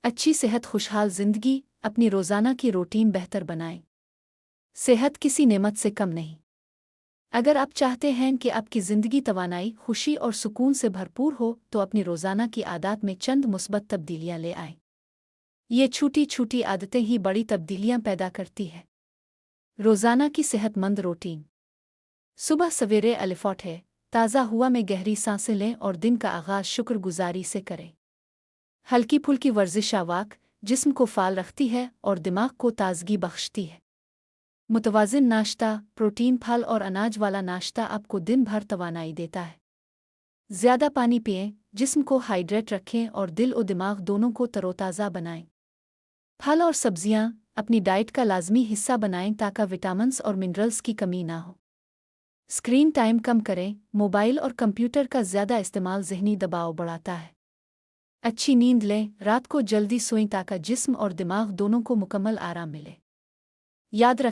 अच्छी सेहत खुशहाल जिंदगी अपनी रोज़ाना की रूटीन बेहतर बनाएं। सेहत किसी नेमत से कम नहीं। अगर आप चाहते हैं कि आपकी ज़िंदगी तवानाई, खुशी और सुकून से भरपूर हो, तो अपनी रोज़ाना की आदत में चंद मुस्बत तब्दीलियां ले आएं। ये छोटी छोटी आदतें ही बड़ी तब्दीलियां पैदा करती हैं। रोज़ाना की सेहतमंद रूटीन। सुबह सवेरे अलिफॉट है, ताज़ा हुआ में गहरी सांसें लें और दिन का आगाज़ शुक्रगुजारी से करें। हल्की फुल्की वर्जिश आवाक जिस्म को फाल रखती है और दिमाग को ताजगी बख्शती है। मुतवाज़िन नाश्ता, प्रोटीन, फल और अनाज वाला नाश्ता आपको दिन भर तवानाई देता है। ज़्यादा पानी पिएं, जिस्म को हाइड्रेट रखें और दिल और दिमाग दोनों को तरोताज़ा बनाएं। फल और सब्जियां अपनी डाइट का लाजमी हिस्सा बनाएं ताकि विटामिन्स और मिनरल्स की कमी ना हो। स्क्रीन टाइम कम करें, मोबाइल और कंप्यूटर का ज़्यादा इस्तेमाल ज़हनी दबाव बढ़ाता है। अच्छी नींद लें, रात को जल्दी सोएं ताकि जिस्म और दिमाग दोनों को मुकम्मल आराम मिले। याद रखें,